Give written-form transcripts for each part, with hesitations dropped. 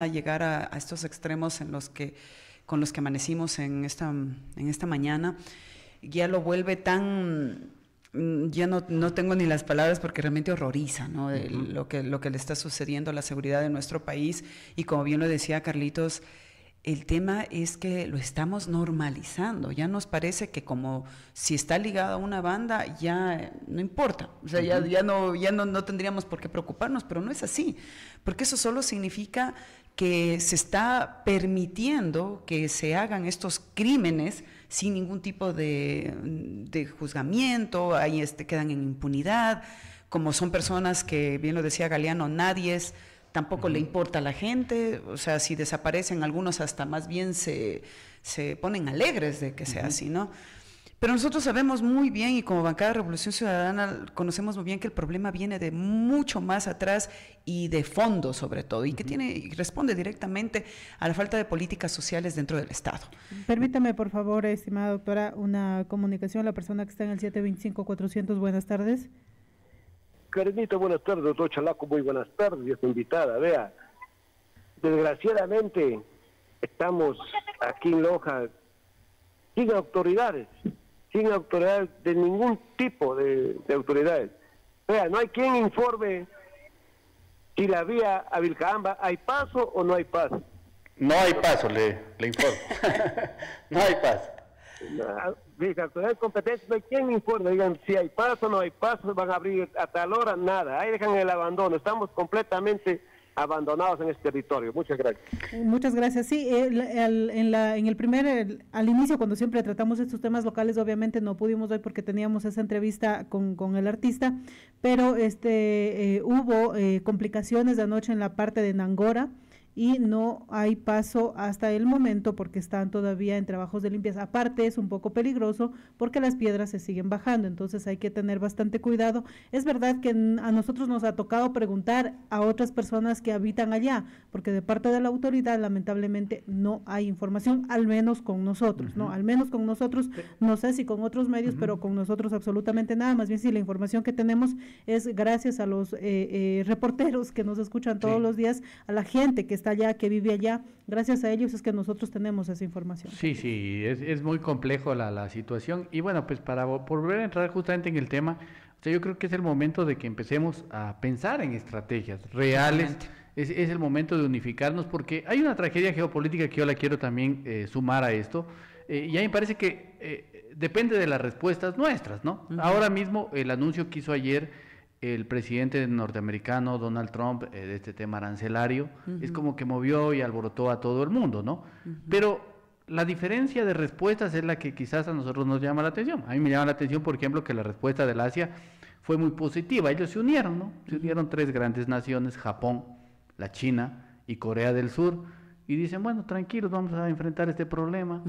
a llegar a estos extremos con los que amanecimos en esta mañana, ya lo vuelve tan, ya no tengo ni las palabras porque realmente horroriza, ¿no? Lo que le está sucediendo a la seguridad de nuestro país. Y como bien lo decía Carlitos, el tema es que lo estamos normalizando. Ya nos parece que como si está ligado a una banda, ya no importa. O sea, ya no tendríamos por qué preocuparnos, pero no es así. Porque eso solo significa que se está permitiendo que se hagan estos crímenes sin ningún tipo de juzgamiento, ahí quedan en impunidad. Como son personas que, bien lo decía Galeano, tampoco le importa a la gente. O sea, si desaparecen algunos, hasta más bien se ponen alegres de que sea así, ¿no? Pero nosotros sabemos muy bien, y como bancada de Revolución Ciudadana conocemos muy bien, que el problema viene de mucho más atrás y de fondo sobre todo, y que responde directamente a la falta de políticas sociales dentro del Estado. Permítame, por favor, estimada doctora, una comunicación a la persona que está en el 725-400. Buenas tardes. Karenita, buenas tardes. Doctor Chalaco, muy buenas tardes. Y a su invitada, vea, desgraciadamente estamos aquí en Loja sin autoridades de ningún tipo de autoridades. Vea, no hay quien informe si la vía a Vilcabamba hay paso o no hay paso. No hay paso, le informo. No hay paso. Las autoridades competentes no hay quien informe, digan si hay paso o no hay paso, van a abrir a tal hora, nada. Ahí dejan el abandono, estamos completamente abandonados en este territorio. Muchas gracias. Muchas gracias. Sí, al inicio, cuando siempre tratamos estos temas locales, obviamente no pudimos hoy porque teníamos esa entrevista con el artista, pero hubo complicaciones de anoche en la parte de Nangora, y no hay paso hasta el momento porque están todavía en trabajos de limpieza. Aparte, es un poco peligroso porque las piedras se siguen bajando, entonces hay que tener bastante cuidado. Es verdad que a nosotros nos ha tocado preguntar a otras personas que habitan allá, porque de parte de la autoridad lamentablemente no hay información, al menos con nosotros, ¿no? Al menos con nosotros, no sé si con otros medios, pero con nosotros absolutamente nada. Más bien, sí, la información que tenemos es gracias a los reporteros que nos escuchan todos los días, a la gente que está allá, que vive allá. Gracias a ellos es que nosotros tenemos esa información. Sí, es muy complejo la situación. Y bueno, pues para volver a entrar justamente en el tema, o sea, yo creo que es el momento de que empecemos a pensar en estrategias reales. Es el momento de unificarnos, porque hay una tragedia geopolítica que yo la quiero también sumar a esto, y a mí me parece que depende de las respuestas nuestras, ¿no? Ahora mismo, el anuncio que hizo ayer el presidente norteamericano Donald Trump de este tema arancelario, es como que movió y alborotó a todo el mundo, ¿no? Pero la diferencia de respuestas es la que quizás a nosotros nos llama la atención. A mí me llama la atención, por ejemplo, que la respuesta del Asia fue muy positiva. Ellos se unieron, ¿no? Se unieron tres grandes naciones: Japón, la China y Corea del Sur, y dicen, bueno, tranquilos, vamos a enfrentar este problema.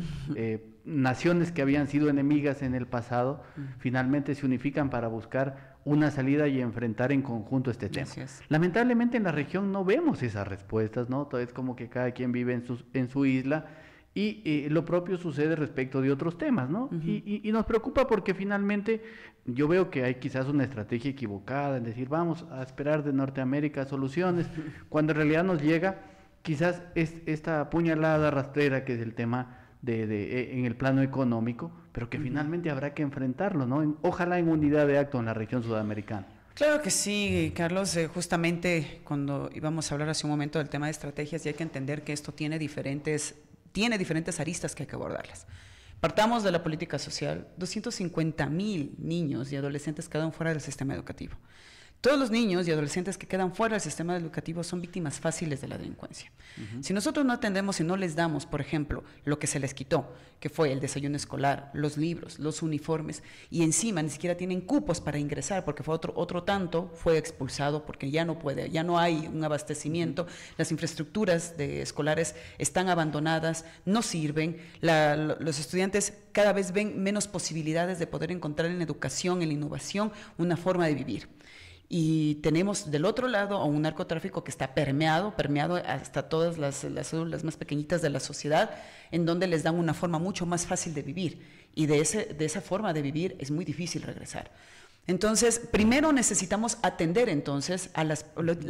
Naciones que habían sido enemigas en el pasado, finalmente se unifican para buscar una salida y enfrentar en conjunto este tema. Lamentablemente en la región no vemos esas respuestas, ¿no? Todo es como que cada quien vive en su isla, y lo propio sucede respecto de otros temas, ¿no? Y nos preocupa porque finalmente yo veo que hay quizás una estrategia equivocada en decir, vamos a esperar de Norteamérica soluciones, cuando en realidad nos llega quizás esta puñalada rastrera que es el tema en el plano económico, pero que finalmente habrá que enfrentarlo, ¿no? Ojalá en unidad de acto en la región sudamericana. Claro que sí, Carlos. Justamente cuando íbamos a hablar hace un momento del tema de estrategias, y hay que entender que esto tiene diferentes aristas que hay que abordarlas. Partamos de la política social. 250,000 niños y adolescentes quedan fuera del sistema educativo. Todos los niños y adolescentes que quedan fuera del sistema educativo son víctimas fáciles de la delincuencia. Si nosotros no atendemos y no les damos, por ejemplo, lo que se les quitó, que fue el desayuno escolar, los libros, los uniformes, y encima ni siquiera tienen cupos para ingresar, porque fue otro tanto fue expulsado porque ya no puede, ya no hay un abastecimiento, las infraestructuras escolares están abandonadas, no sirven, los estudiantes cada vez ven menos posibilidades de poder encontrar en la educación, en la innovación, una forma de vivir. Y tenemos del otro lado a un narcotráfico que está permeado hasta todas las células más pequeñitas de la sociedad, en donde les dan una forma mucho más fácil de vivir, y de esa forma de vivir es muy difícil regresar. Entonces, primero necesitamos atender entonces a las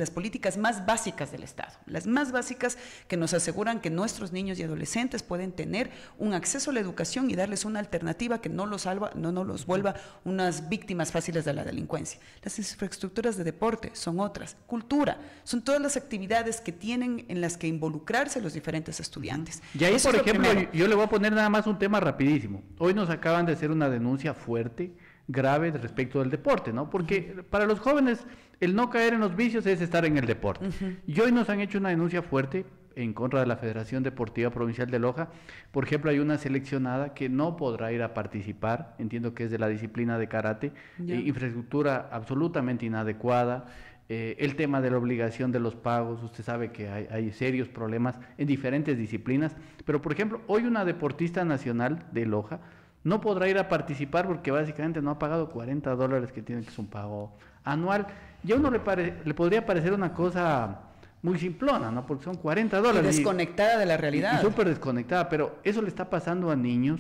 políticas más básicas del Estado, las más básicas que nos aseguran que nuestros niños y adolescentes pueden tener un acceso a la educación y darles una alternativa que no los vuelva unas víctimas fáciles de la delincuencia. Las infraestructuras de deporte son otras, cultura, son todas las actividades que tienen en las que involucrarse los diferentes estudiantes. Y ahí, Eso por es lo ejemplo, primero. yo le voy a poner nada más un tema rapidísimo. Hoy nos acaban de hacer una denuncia fuerte, grave respecto del deporte, ¿no? Porque para los jóvenes el no caer en los vicios es estar en el deporte. Y hoy nos han hecho una denuncia fuerte en contra de la Federación Deportiva Provincial de Loja. Por ejemplo, hay una seleccionada que no podrá ir a participar, entiendo que es de la disciplina de karate, infraestructura absolutamente inadecuada, el tema de la obligación de los pagos, usted sabe que hay serios problemas en diferentes disciplinas, pero por ejemplo, hoy una deportista nacional de Loja no podrá ir a participar porque básicamente no ha pagado $40 que tiene, que es un pago anual. Y a uno le podría parecer una cosa muy simplona, ¿no? Porque son $40. Y desconectada de la realidad. Y súper desconectada, pero eso le está pasando a niños,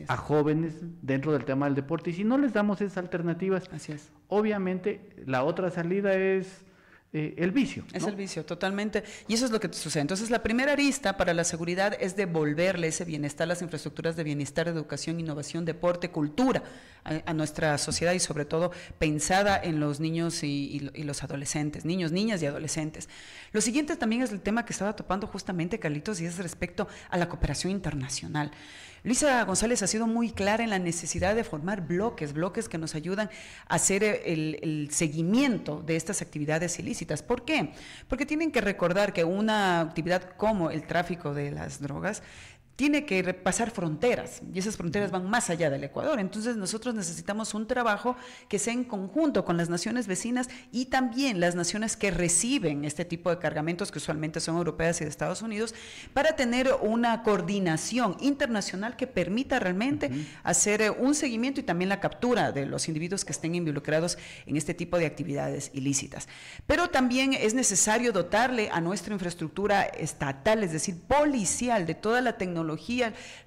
a jóvenes dentro del tema del deporte. Y si no les damos esas alternativas, obviamente la otra salida es el vicio, ¿no? Es el vicio, totalmente. Y eso es lo que sucede. Entonces, la primera arista para la seguridad es devolverle ese bienestar, las infraestructuras de bienestar, educación, innovación, deporte, cultura a nuestra sociedad y sobre todo pensada en los niños y los adolescentes, niños, niñas y adolescentes. Lo siguiente también es el tema que estaba topando justamente Carlitos y es respecto a la cooperación internacional. Luisa González ha sido muy clara en la necesidad de formar bloques que nos ayudan a hacer el seguimiento de estas actividades ilícitas. ¿Por qué? Porque tienen que recordar que una actividad como el tráfico de las drogas tiene que pasar fronteras y esas fronteras van más allá del Ecuador. Entonces nosotros necesitamos un trabajo que sea en conjunto con las naciones vecinas y también las naciones que reciben este tipo de cargamentos, que usualmente son europeas y de Estados Unidos, para tener una coordinación internacional que permita realmente hacer un seguimiento y también la captura de los individuos que estén involucrados en este tipo de actividades ilícitas. Pero también es necesario dotarle a nuestra infraestructura estatal, es decir, policial, de toda la tecnología,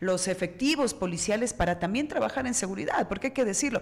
los efectivos policiales para también trabajar en seguridad, porque hay que decirlo.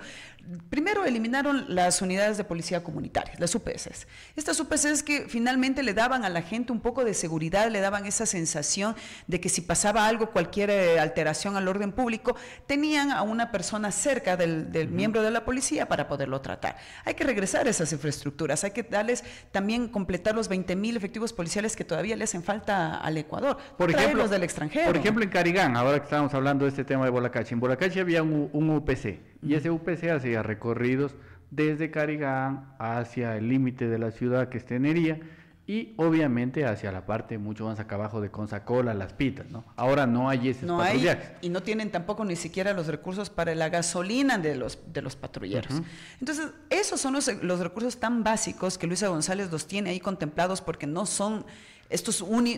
Primero eliminaron las unidades de policía comunitarias, las UPCs. Estas UPCs que finalmente le daban a la gente un poco de seguridad, le daban esa sensación de que si pasaba algo, cualquier alteración al orden público, tenían a una persona cerca del miembro de la policía para poderlo tratar. Hay que regresar a esas infraestructuras, hay que darles también, completar los 20,000 efectivos policiales que todavía le hacen falta al Ecuador, por ejemplo, los del extranjero. Por ejemplo, en Carigán, ahora que estábamos hablando de este tema de Bolacachi, en Bolacachi había un UPC, y ese UPC hacía recorridos desde Carigán hacia el límite de la ciudad, que es Tenería, y obviamente hacia la parte mucho más acá abajo de Consacola, Las Pitas, ¿no? Ahora no hay esos patrullajes. Y no tienen tampoco ni siquiera los recursos para la gasolina de los patrulleros. Entonces, esos son los recursos tan básicos que Luisa González los tiene ahí contemplados, porque no son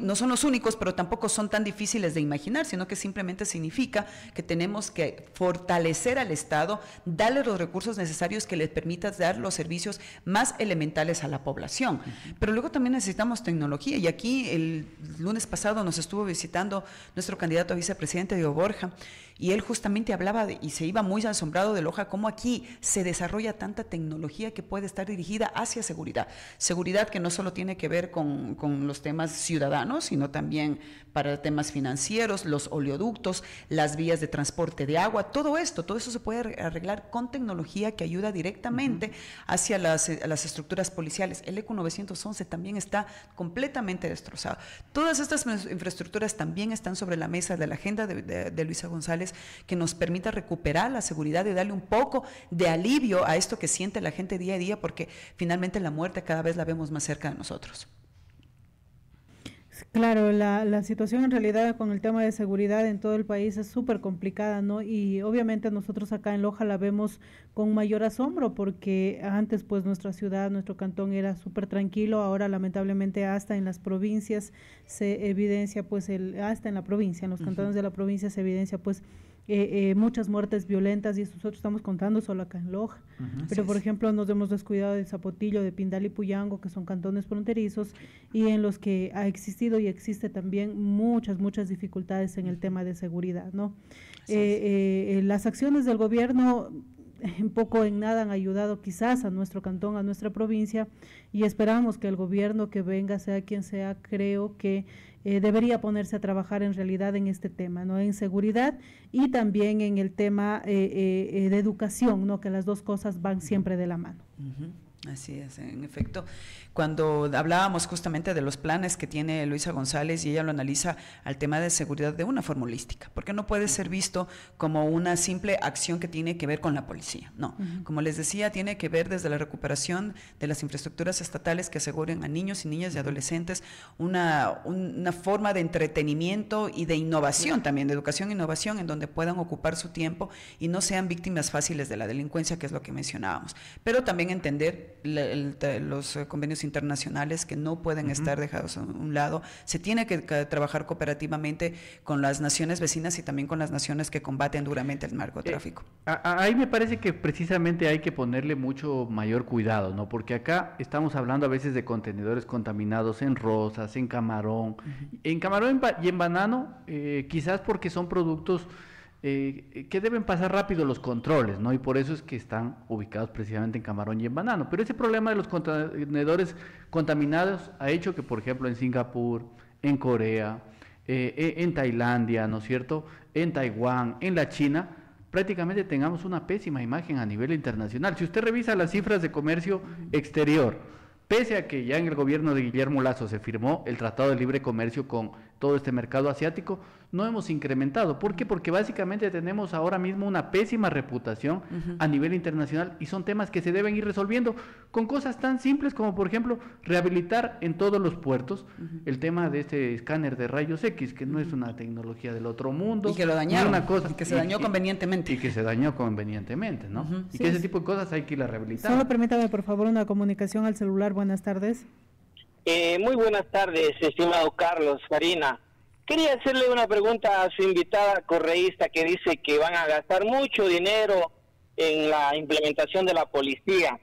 no son los únicos, pero tampoco son tan difíciles de imaginar, sino que simplemente significa que tenemos que fortalecer al Estado, darle los recursos necesarios que les permitan dar los servicios más elementales a la población. Pero luego también necesitamos tecnología, y aquí el lunes pasado nos estuvo visitando nuestro candidato a vicepresidente, Diego Borja, y él justamente hablaba y se iba muy asombrado de Loja, cómo aquí se desarrolla tanta tecnología que puede estar dirigida hacia seguridad. Seguridad que no solo tiene que ver con los temas ciudadanos, sino también para temas financieros, los oleoductos, las vías de transporte de agua, todo eso se puede arreglar con tecnología que ayuda directamente hacia las estructuras policiales. El ECU 911 también está completamente destrozado. Todas estas infraestructuras también están sobre la mesa de la agenda de Luisa González, que nos permita recuperar la seguridad y darle un poco de alivio a esto que siente la gente día a día, porque finalmente la muerte cada vez la vemos más cerca de nosotros. Claro, la situación en realidad con el tema de seguridad en todo el país es súper complicada, ¿no? Y obviamente nosotros acá en Loja la vemos con mayor asombro, porque antes pues nuestra ciudad, nuestro cantón era súper tranquilo. Ahora lamentablemente hasta en las provincias se evidencia pues hasta en la provincia, en los cantones de la provincia se evidencia pues muchas muertes violentas, y eso nosotros estamos contando solo acá en Loja. Pero por ejemplo nos hemos descuidado de Zapotillo, de Pindal y Puyango, que son cantones fronterizos y en los que ha existido y existe también muchas dificultades en el tema de seguridad, ¿no? Las acciones del gobierno un poco en nada han ayudado quizás a nuestro cantón, a nuestra provincia, y esperamos que el gobierno que venga, sea quien sea, creo que debería ponerse a trabajar en realidad en este tema, ¿no? En seguridad y también en el tema de educación, ¿no? Que las dos cosas van siempre de la mano. Así es, en efecto. Cuando hablábamos justamente de los planes que tiene Luisa González, y ella lo analiza al tema de seguridad de una forma holística, porque no puede ser visto como una simple acción que tiene que ver con la policía, no. Como les decía, tiene que ver desde la recuperación de las infraestructuras estatales que aseguren a niños y niñas y adolescentes una forma de entretenimiento y de innovación también, de educación e innovación, en donde puedan ocupar su tiempo y no sean víctimas fáciles de la delincuencia, que es lo que mencionábamos. Pero también entender los convenios internacionales que no pueden estar dejados a un lado. Se tiene que trabajar cooperativamente con las naciones vecinas y también con las naciones que combaten duramente el narcotráfico. Ahí me parece que precisamente hay que ponerle mucho mayor cuidado, ¿no? Porque acá estamos hablando a veces de contenedores contaminados en Rosas, en Camarón. En Camarón y en Banano, quizás porque son productos que deben pasar rápido los controles, ¿no? Y por eso es que están ubicados precisamente en Camarón y en Banano. Pero ese problema de los contenedores contaminados ha hecho que, por ejemplo, en Singapur, en Corea, en Tailandia, ¿no es cierto?, en Taiwán, en la China, prácticamente tengamos una pésima imagen a nivel internacional. Si usted revisa las cifras de comercio exterior, pese a que ya en el gobierno de Guillermo Lasso se firmó el Tratado de Libre Comercio con todo este mercado asiático, no hemos incrementado. ¿Por qué? Porque básicamente tenemos ahora mismo una pésima reputación a nivel internacional, y son temas que se deben ir resolviendo con cosas tan simples como, por ejemplo, rehabilitar en todos los puertos el tema de este escáner de rayos X, que no es una tecnología del otro mundo. Y que lo dañaron, una cosa, y que se dañó convenientemente. Y que se dañó convenientemente, ¿no? Y que ese tipo de cosas hay que ir a rehabilitar. Solo permítame, por favor, una comunicación al celular. Buenas tardes. Muy buenas tardes, estimado Carlos, Karina. Quería hacerle una pregunta a su invitada correísta, que dice que van a gastar mucho dinero en la implementación de la policía.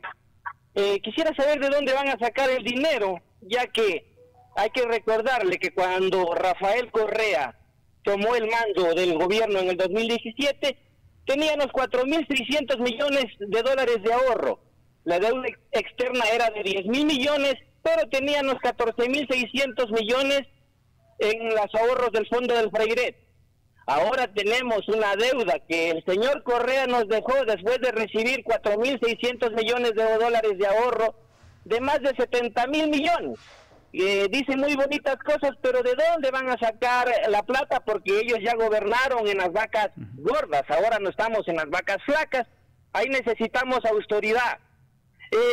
Quisiera saber de dónde van a sacar el dinero, ya que hay que recordarle que cuando Rafael Correa tomó el mando del gobierno en el 2017, teníamos 4.600 millones de dólares de ahorro. La deuda externa era de 10.000 millones, pero teníamos 14.600 millones en los ahorros del fondo del Freiret. Ahora tenemos una deuda que el señor Correa nos dejó después de recibir 4.600 millones de dólares de ahorro, de más de 70.000 millones. Dice muy bonitas cosas, pero ¿de dónde van a sacar la plata? Porque ellos ya gobernaron en las vacas gordas, ahora no estamos en las vacas flacas. Ahí necesitamos autoridad.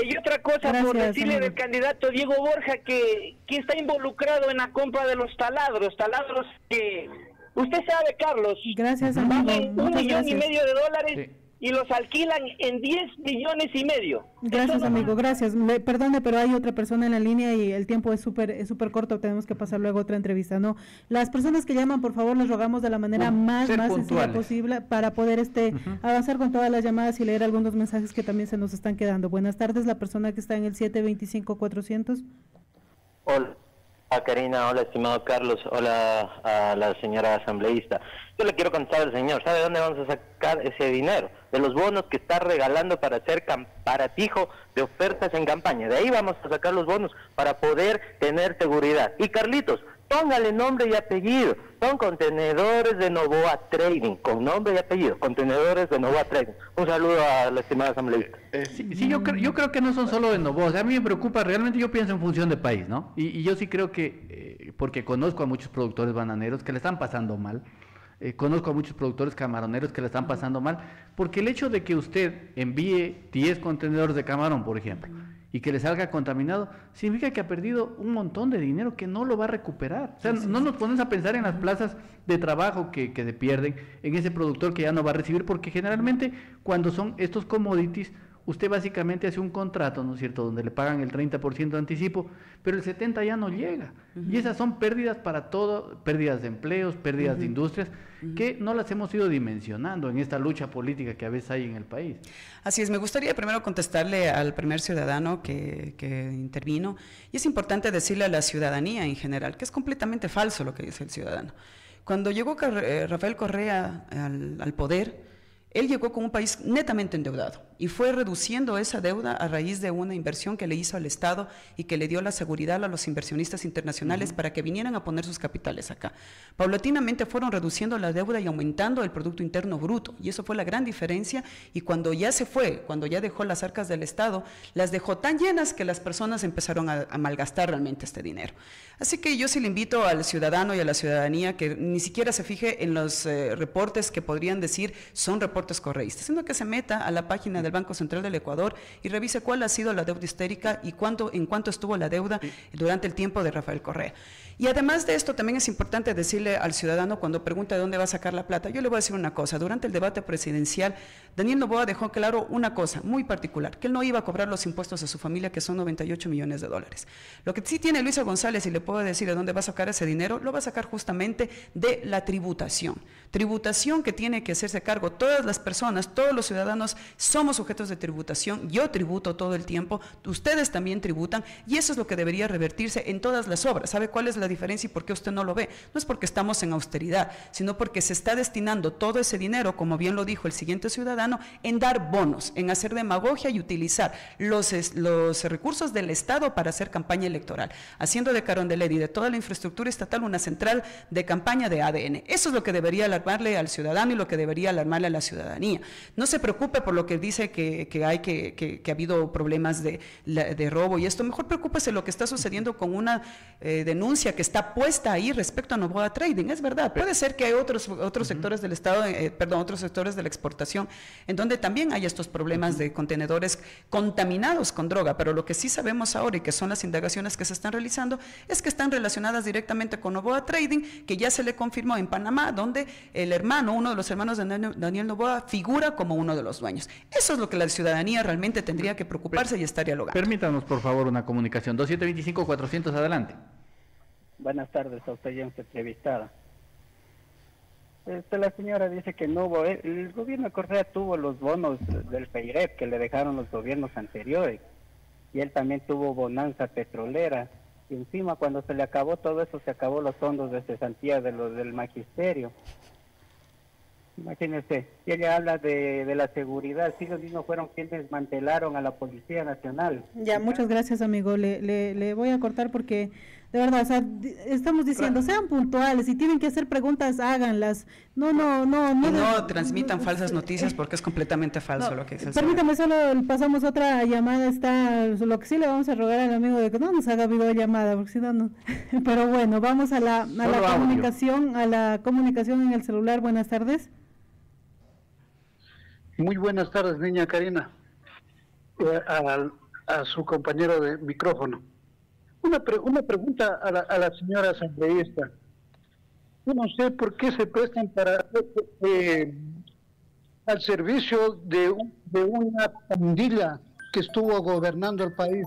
Y otra cosa, gracias, por decirle amigo. del candidato Diego Borja, que está involucrado en la compra de los taladros que usted sabe, Carlos, Gracias, amigo. valen Muchas 1,5 millones de dólares Sí. y los alquilan en 10,5 millones. Gracias, Eso no amigo, va. gracias. Perdone, pero hay otra persona en la línea y el tiempo es súper corto, tenemos que pasar luego a otra entrevista, ¿no? Las personas que llaman, por favor, les rogamos de la manera más sencilla puntuales. posible para poder avanzar con todas las llamadas y leer algunos mensajes que también se nos están quedando. Buenas tardes, la persona que está en el 725-400. Hola, Karina, hola, estimado Carlos, hola a la señora asambleísta. Yo le quiero contar al señor, ¿sabe dónde vamos a sacar ese dinero? De los bonos que está regalando para hacer comparatijo de ofertas en campaña. De ahí vamos a sacar los bonos para poder tener seguridad. Y Carlitos, póngale nombre y apellido. Son contenedores de Novoa Trading, con nombre y apellido, contenedores de Novoa Trading. Un saludo a la estimada asambleísta. Sí, yo creo que no son solo de Novoa. O sea, a mí me preocupa, realmente yo pienso en función de país, ¿no? Y yo sí creo que, porque conozco a muchos productores bananeros que le están pasando mal, conozco a muchos productores camaroneros que le están pasando mal, porque el hecho de que usted envíe 10 contenedores de camarón, por ejemplo, y que le salga contaminado, significa que ha perdido un montón de dinero que no lo va a recuperar. O sea, no nos ponemos a pensar en las plazas de trabajo que se pierden, en ese productor que ya no va a recibir, porque generalmente cuando son estos commodities, usted básicamente hace un contrato, ¿no es cierto?, donde le pagan el 30% de anticipo, pero el 70% ya no llega. Y esas son pérdidas para todo, pérdidas de empleos, pérdidas de industrias, que no las hemos ido dimensionando en esta lucha política que a veces hay en el país. Así es, me gustaría primero contestarle al primer ciudadano que intervino, y es importante decirle a la ciudadanía en general que es completamente falso lo que dice el ciudadano. Cuando llegó Rafael Correa al poder, Él llegó con un país netamente endeudado y fue reduciendo esa deuda a raíz de una inversión que le hizo al Estado y que le dio la seguridad a los inversionistas internacionales para que vinieran a poner sus capitales acá. Paulatinamente fueron reduciendo la deuda y aumentando el Producto Interno Bruto, y eso fue la gran diferencia. Y cuando ya se fue, cuando ya dejó las arcas del Estado, las dejó tan llenas que las personas empezaron a malgastar realmente este dinero. Así que yo sí le invito al ciudadano y a la ciudadanía que ni siquiera se fije en los reportes que podrían decir son reportes correístas, sino que se meta a la página del Banco Central del Ecuador y revise cuál ha sido la deuda histórica y en cuánto estuvo la deuda durante el tiempo de Rafael Correa. Y además de esto, también es importante decirle al ciudadano cuando pregunta de dónde va a sacar la plata. Yo le voy a decir una cosa: durante el debate presidencial, Daniel Noboa dejó claro una cosa muy particular, que él no iba a cobrar los impuestos a su familia, que son 98 millones de dólares. Lo que sí tiene Luisa González, y le puedo decir de dónde va a sacar ese dinero, lo va a sacar justamente de la tributación. Tributación que tiene que hacerse cargo todas las personas, todos los ciudadanos somos sujetos de tributación. Yo tributo todo el tiempo, ustedes también tributan, y eso es lo que debería revertirse en todas las obras. ¿Sabe cuál es la diferencia y por qué usted no lo ve? No es porque estamos en austeridad, sino porque se está destinando todo ese dinero, como bien lo dijo el siguiente ciudadano, en dar bonos, en hacer demagogia y utilizar los recursos del Estado para hacer campaña electoral, haciendo de Carondelet y de toda la infraestructura estatal una central de campaña de ADN. Eso es lo que debería alarmarle al ciudadano y lo que debería alarmarle a la ciudadanía. No se preocupe por lo que dice que ha habido problemas de robo y esto. Mejor preocúpese lo que está sucediendo con una denuncia que está puesta ahí respecto a Noboa Trading. Es verdad, puede ser que hay otros sectores del Estado, otros sectores de la exportación, en donde también hay estos problemas de contenedores contaminados con droga, pero lo que sí sabemos ahora y que son las indagaciones que se están realizando es que están relacionadas directamente con Noboa Trading, que ya se le confirmó en Panamá, donde uno de los hermanos de Daniel Noboa figura como uno de los dueños. Eso es lo que la ciudadanía realmente tendría que preocuparse y estar dialogando. Permítanos, por favor, una comunicación. 2725-400, adelante. Buenas tardes a usted, ya entrevistada. La señora dice que no hubo, el gobierno de Correa tuvo los bonos del FEIREP que le dejaron los gobiernos anteriores, y él también tuvo bonanza petrolera, y encima cuando se le acabó todo eso, se acabó los fondos de cesantía del magisterio. Imagínese, y ella habla de la seguridad, sí, los mismos fueron quienes desmantelaron a la Policía Nacional. Ya, muchas gracias, amigo, le voy a cortar porque de verdad, o sea, estamos diciendo, sean puntuales, si tienen que hacer preguntas, háganlas, no transmitan falsas noticias porque es completamente falso lo que dice el señor. Permítame, solo pasamos otra llamada, lo que sí le vamos a rogar al amigo de que no nos haga videollamada, porque si no, pero bueno, vamos a la comunicación en el celular. Buenas tardes. Muy buenas tardes, niña Karina, a su compañero de micrófono. Una pregunta a la señora asambleísta. Yo no sé por qué se prestan al servicio de una pandilla que estuvo gobernando el país.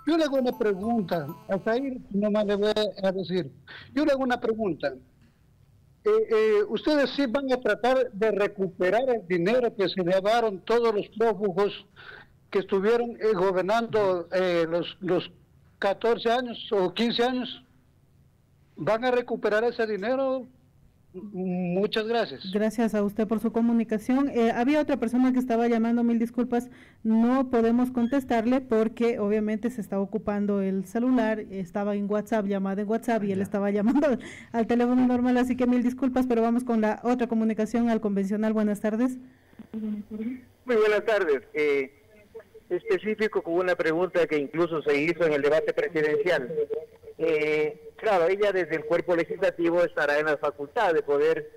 Yo le hago una pregunta, hasta ahí nomás le voy a decir. Yo le hago una pregunta. Ustedes sí van a tratar de recuperar el dinero que se llevaron todos los prófugos que estuvieron gobernando los 14 años o 15 años. ¿Van a recuperar ese dinero? Muchas gracias. Gracias a usted por su comunicación. Había otra persona que estaba llamando, mil disculpas, no podemos contestarle porque obviamente se está ocupando el celular, estaba en WhatsApp, llamada en WhatsApp y él estaba llamando al teléfono normal, así que mil disculpas, pero vamos con la otra comunicación al convencional. Buenas tardes. Muy buenas tardes. Específico con una pregunta que incluso se hizo en el debate presidencial. Claro, ella desde el cuerpo legislativo estará en la facultad de poder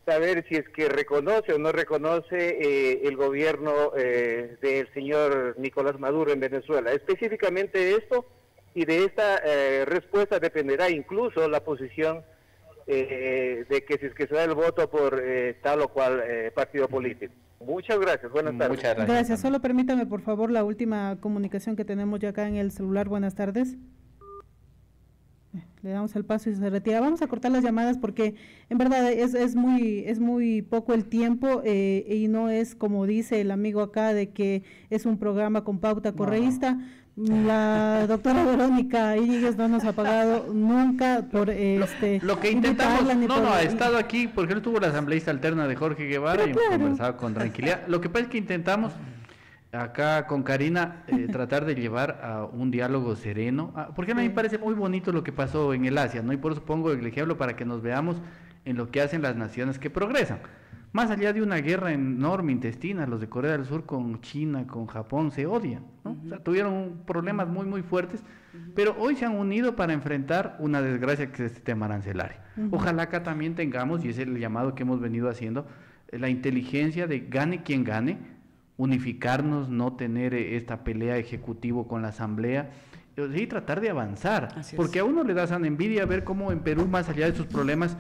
saber si es que reconoce o no reconoce el gobierno del señor Nicolás Maduro en Venezuela. Específicamente esto, y de esta respuesta dependerá incluso la posición de que si es que se da el voto por tal o cual partido político. Muchas gracias, buenas tardes. Muchas gracias. Gracias, solo permítame por favor la última comunicación que tenemos ya acá en el celular. Buenas tardes. Le damos el paso y se retira. Vamos a cortar las llamadas porque en verdad es muy poco el tiempo y no es como dice el amigo acá de que es un programa con pauta correísta. La doctora Verónica Íñiguez no nos ha pagado nunca por lo que intentamos, ha estado aquí porque él tuvo la asambleísta alterna de Jorge Guevara y hemos conversado con tranquilidad. Lo que pasa es que intentamos acá con Karina tratar de llevar a un diálogo sereno, porque a mí me parece muy bonito lo que pasó en el Asia, ¿no? Y por eso pongo el ejemplo para que nos veamos en lo que hacen las naciones que progresan. Más allá de una guerra enorme intestina, los de Corea del Sur con China, con Japón, se odian, ¿no? O sea, tuvieron problemas muy, muy fuertes, pero hoy se han unido para enfrentar una desgracia que es este tema arancelario. Ojalá acá también tengamos, y es el llamado que hemos venido haciendo, la inteligencia de gane quien gane, unificarnos, no tener esta pelea ejecutivo con la asamblea, y tratar de avanzar, porque a uno le da sana envidia ver cómo en Perú, más allá de sus problemas,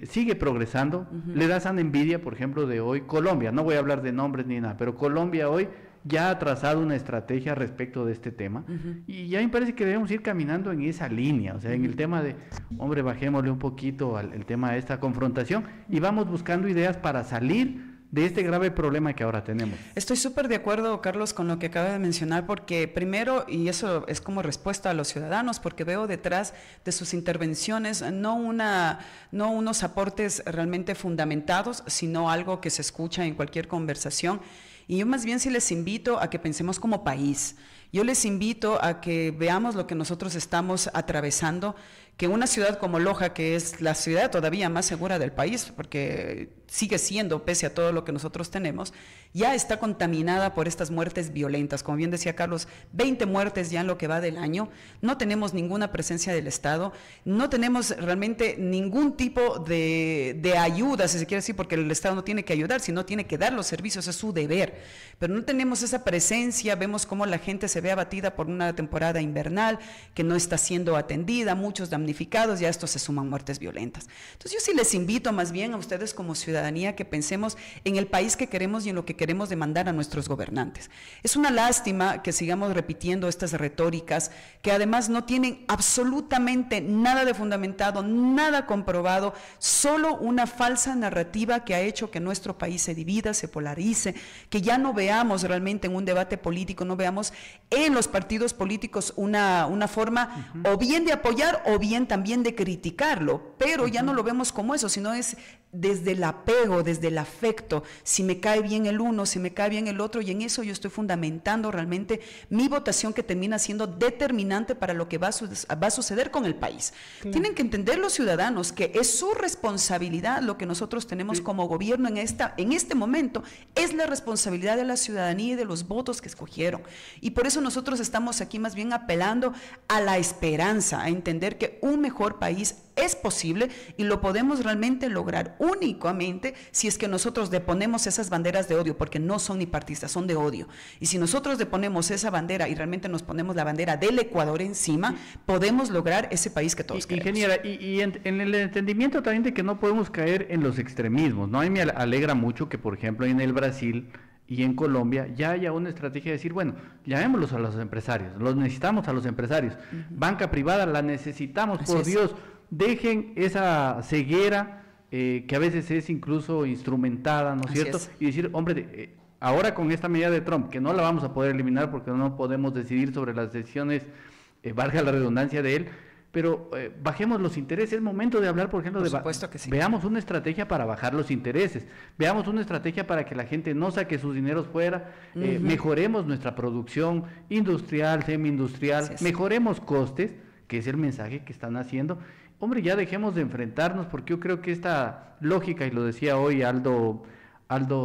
sigue progresando. Le da sana envidia, por ejemplo, de hoy Colombia, no voy a hablar de nombres ni nada, pero Colombia hoy ya ha trazado una estrategia respecto de este tema, y ya me parece que debemos ir caminando en esa línea, o sea, en el tema de, hombre, bajémosle un poquito al tema de esta confrontación, y vamos buscando ideas para salir de este grave problema que ahora tenemos. Estoy súper de acuerdo, Carlos, con lo que acaba de mencionar, porque primero, y eso es como respuesta a los ciudadanos, porque veo detrás de sus intervenciones no unos aportes realmente fundamentados, sino algo que se escucha en cualquier conversación. Y yo más bien sí les invito a que pensemos como país. Yo les invito a que veamos lo que nosotros estamos atravesando, que una ciudad como Loja, que es la ciudad todavía más segura del país, porque sigue siendo, pese a todo lo que nosotros tenemos, ya está contaminada por estas muertes violentas. Como bien decía Carlos, 20 muertes ya en lo que va del año, no tenemos ninguna presencia del Estado, no tenemos realmente ningún tipo de ayuda, si se quiere decir, porque el Estado no tiene que ayudar, sino tiene que dar los servicios, es su deber, pero no tenemos esa presencia. Vemos cómo la gente se ve abatida por una temporada invernal que no está siendo atendida, muchos damnificados, y a esto se suman muertes violentas. Entonces yo sí les invito más bien a ustedes como ciudadanía que pensemos en el país que queremos y en lo que queremos demandar a nuestros gobernantes. Es una lástima que sigamos repitiendo estas retóricas que además no tienen absolutamente nada de fundamentado, nada comprobado, solo una falsa narrativa que ha hecho que nuestro país se divida, se polarice, que ya no veamos realmente en un debate político, no veamos en los partidos políticos una forma o bien de apoyar o bien también de criticarlo, pero ya no lo vemos como eso, sino es desde el apego, desde el afecto, si me cae bien el uno, si me cae bien el otro, y en eso yo estoy fundamentando realmente mi votación, que termina siendo determinante para lo que va a suceder con el país. Tienen que entender los ciudadanos que es su responsabilidad lo que nosotros tenemos como gobierno en este momento, es la responsabilidad de la ciudadanía y de los votos que escogieron, y por eso nosotros estamos aquí más bien apelando a la esperanza, a entender que un mejor país es posible y lo podemos realmente lograr únicamente si es que nosotros deponemos esas banderas de odio, porque no son ni partidistas, son de odio. Y si nosotros deponemos esa bandera y realmente nos ponemos la bandera del Ecuador encima, podemos lograr ese país que todos queremos. Ingeniera, y en el entendimiento también de que no podemos caer en los extremismos, ¿no? A mí me alegra mucho que, por ejemplo, en el Brasil y en Colombia ya haya una estrategia de decir, bueno, llamémoslos a los empresarios, los necesitamos a los empresarios, banca privada la necesitamos, por Dios, dejen esa ceguera que a veces es incluso instrumentada, ¿no es cierto? Y decir, hombre, ahora con esta medida de Trump, que no la vamos a poder eliminar porque no podemos decidir sobre las decisiones, valga la redundancia de él, pero bajemos los intereses. Es momento de hablar, por ejemplo, veamos una estrategia para bajar los intereses, veamos una estrategia para que la gente no saque sus dineros fuera, mejoremos nuestra producción industrial, semi-industrial, mejoremos costes, que es el mensaje que están haciendo. Hombre, ya dejemos de enfrentarnos, porque yo creo que esta lógica, y lo decía hoy Aldo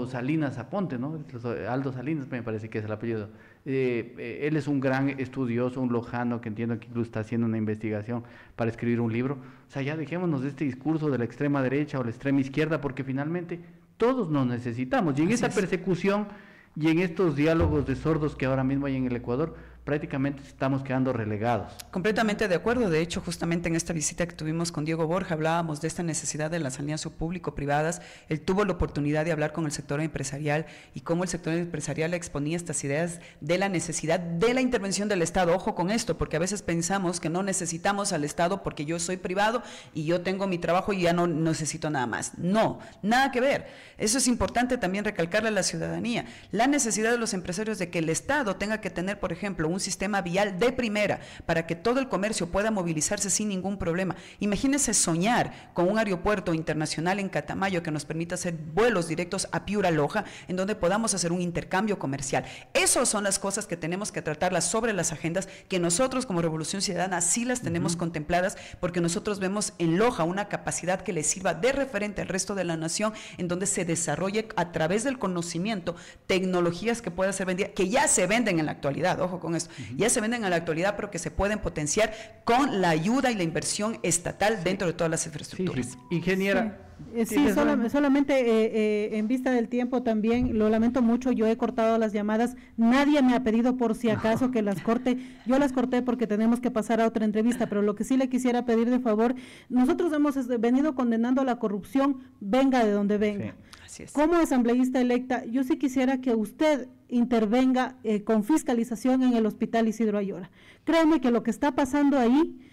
Salinas Aponte, ¿no? Aldo Salinas me parece que es el apellido. Él es un gran estudioso, un lojano que entiendo que incluso está haciendo una investigación para escribir un libro. O sea, ya dejémonos de este discurso de la extrema derecha o la extrema izquierda, porque finalmente todos nos necesitamos. Y en esta persecución y en estos diálogos de sordos que ahora mismo hay en el Ecuador, prácticamente estamos quedando relegados. Completamente de acuerdo. De hecho, justamente en esta visita que tuvimos con Diego Borja hablábamos de esta necesidad de las alianzas público-privadas. Él tuvo la oportunidad de hablar con el sector empresarial y cómo el sector empresarial exponía estas ideas de la necesidad de la intervención del Estado. Ojo con esto, porque a veces pensamos que no necesitamos al Estado porque yo soy privado y yo tengo mi trabajo y ya no necesito nada más. No, nada que ver. Eso es importante también recalcarle a la ciudadanía. La necesidad de los empresarios de que el Estado tenga que tener, por ejemplo, un un sistema vial de primera para que todo el comercio pueda movilizarse sin ningún problema. Imagínense soñar con un aeropuerto internacional en Catamayo que nos permita hacer vuelos directos a Piura, Loja, en donde podamos hacer un intercambio comercial. Esas son las cosas que tenemos que tratarlas sobre las agendas, que nosotros como Revolución Ciudadana sí las tenemos contempladas, porque nosotros vemos en Loja una capacidad que le sirva de referente al resto de la nación, en donde se desarrolle a través del conocimiento tecnologías que puedan ser vendidas, que ya se venden en la actualidad, ojo con esto, ya se venden en la actualidad, pero que se pueden potenciar con la ayuda y la inversión estatal dentro de todas las infraestructuras. Sí. Ingeniera. Sí, solamente en vista del tiempo también, lo lamento mucho, yo he cortado las llamadas, nadie me ha pedido por si acaso que las corte, yo las corté porque tenemos que pasar a otra entrevista, pero lo que sí le quisiera pedir de favor, nosotros hemos venido condenando la corrupción, venga de donde venga. Sí, así es. Como asambleísta electa, yo sí quisiera que usted intervenga con fiscalización en el Hospital Isidro Ayora. Créanme que lo que está pasando ahí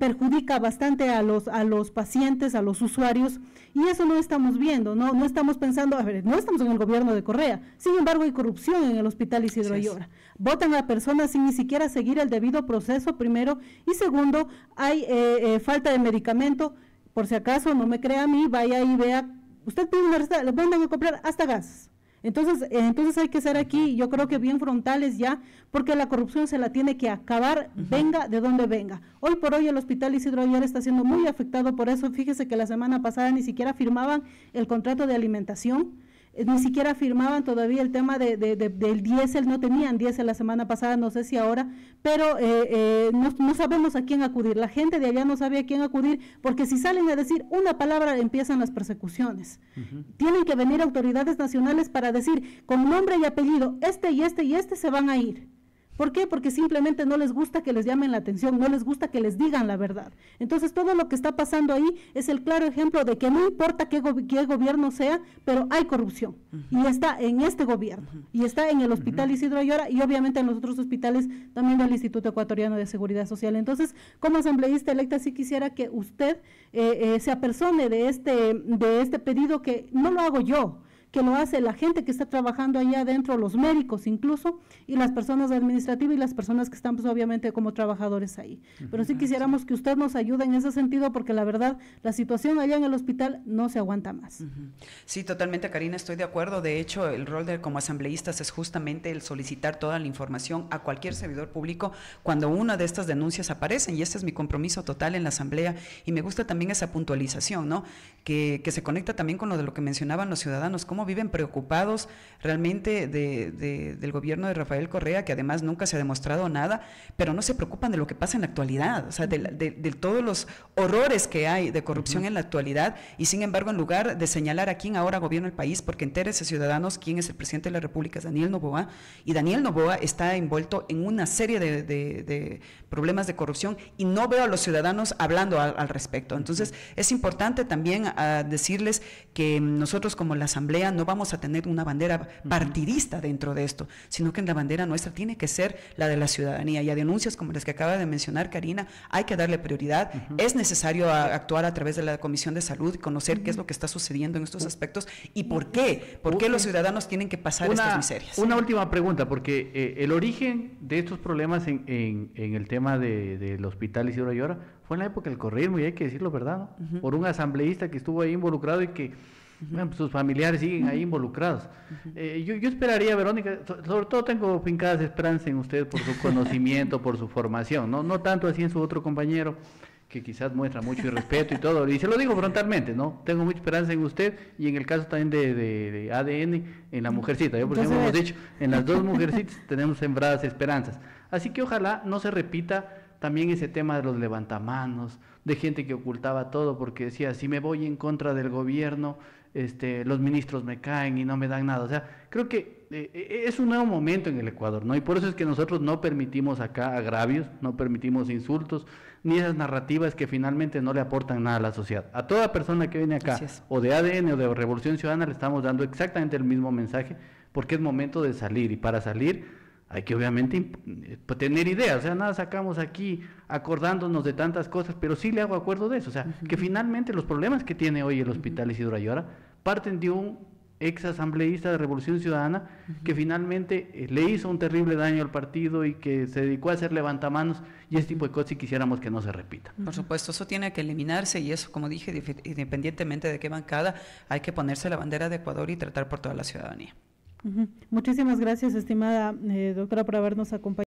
perjudica bastante a los pacientes, a los usuarios, y eso no estamos viendo, no estamos pensando, a ver, no estamos en el gobierno de Correa, sin embargo hay corrupción en el Hospital Isidro Ayora, votan a personas sin ni siquiera seguir el debido proceso, primero, y segundo, hay falta de medicamento, por si acaso no me crea a mí, vaya y vea, usted pide una receta, le mandan a comprar hasta gas. Entonces hay que ser aquí, yo creo que bien frontales ya, porque la corrupción se la tiene que acabar, venga de donde venga. Hoy por hoy el Hospital Isidro Ayora está siendo muy afectado por eso. Fíjese que la semana pasada ni siquiera firmaban el contrato de alimentación, ni siquiera firmaban todavía el tema del diésel, no tenían diésel la semana pasada, no sé si ahora, pero no sabemos a quién acudir, la gente de allá no sabe a quién acudir, porque si salen a decir una palabra empiezan las persecuciones. Tienen que venir autoridades nacionales para decir con nombre y apellido, este y este y este se van a ir. ¿Por qué? Porque simplemente no les gusta que les llamen la atención, no les gusta que les digan la verdad. Entonces todo lo que está pasando ahí es el claro ejemplo de que no importa qué gobierno sea, pero hay corrupción. Y está en este gobierno, y está en el Hospital Isidro Ayora, y obviamente en los otros hospitales también del Instituto Ecuatoriano de Seguridad Social. Entonces, como asambleísta electa, sí quisiera que usted se apersone de este pedido, que no lo hago yo, que lo hace la gente que está trabajando allá adentro, los médicos incluso, y las personas administrativas y las personas que están pues obviamente como trabajadores ahí. Pero sí quisiéramos que usted nos ayude en ese sentido, porque la verdad, la situación allá en el hospital no se aguanta más. Sí, totalmente, Karina, estoy de acuerdo. De hecho, el rol como asambleístas es justamente el solicitar toda la información a cualquier servidor público cuando una de estas denuncias aparecen, y este es mi compromiso total en la asamblea, y me gusta también esa puntualización, ¿no? Que se conecta también con lo que mencionaban los ciudadanos, cómo viven preocupados realmente del gobierno de Rafael Correa, que además nunca se ha demostrado nada, pero no se preocupan de lo que pasa en la actualidad, o sea, de todos los horrores que hay de corrupción en la actualidad, y sin embargo, en lugar de señalar a quién ahora gobierna el país, porque entérese, ciudadanos, quién es el presidente de la República, es Daniel Noboa, y Daniel Noboa está envuelto en una serie de problemas de corrupción, y no veo a los ciudadanos hablando al respecto. Entonces, es importante también decirles que nosotros como la asamblea no vamos a tener una bandera partidista dentro de esto, sino que la bandera nuestra tiene que ser la de la ciudadanía, y a denuncias como las que acaba de mencionar Karina hay que darle prioridad. Es necesario actuar a través de la Comisión de Salud y conocer qué es lo que está sucediendo en estos aspectos y por qué los ciudadanos tienen que pasar estas miserias. Una última pregunta, porque el origen de estos problemas en el tema del Hospital Isidro Ayora fue en la época del correísmo, y hay que decirlo, ¿verdad? ¿No? Por un asambleísta que estuvo ahí involucrado y que bueno, sus familiares siguen ahí involucrados. Yo esperaría, Verónica, sobre todo tengo fincadas esperanzas en usted por su conocimiento, por su formación, no tanto así en su otro compañero, que quizás muestra mucho irrespeto y todo, y se lo digo frontalmente, ¿no? Tengo mucha esperanza en usted, y en el caso también de ADN, en la mujercita. Yo por ejemplo hemos dicho, en las dos mujercitas tenemos sembradas esperanzas. Así que ojalá no se repita también ese tema de los levantamanos, de gente que ocultaba todo porque decía, si me voy en contra del gobierno, los ministros me caen y no me dan nada. O sea, creo que es un nuevo momento en el Ecuador, ¿no? Y por eso es que nosotros no permitimos acá agravios, no permitimos insultos, ni esas narrativas que finalmente no le aportan nada a la sociedad. A toda persona que viene acá, o de ADN o de Revolución Ciudadana, le estamos dando exactamente el mismo mensaje, porque es momento de salir, y para salir hay que obviamente tener ideas. O sea, nada sacamos aquí acordándonos de tantas cosas, pero sí le hago acuerdo de eso, o sea, que finalmente los problemas que tiene hoy el Hospital Isidro Ayora parten de un ex asambleísta de Revolución Ciudadana, que finalmente le hizo un terrible daño al partido y que se dedicó a hacer levantamanos, y ese tipo de cosas, y quisiéramos que no se repita. Por supuesto, eso tiene que eliminarse, y eso, como dije, independientemente de qué bancada, hay que ponerse la bandera de Ecuador y tratar por toda la ciudadanía. Muchísimas gracias, estimada doctora, por habernos acompañado.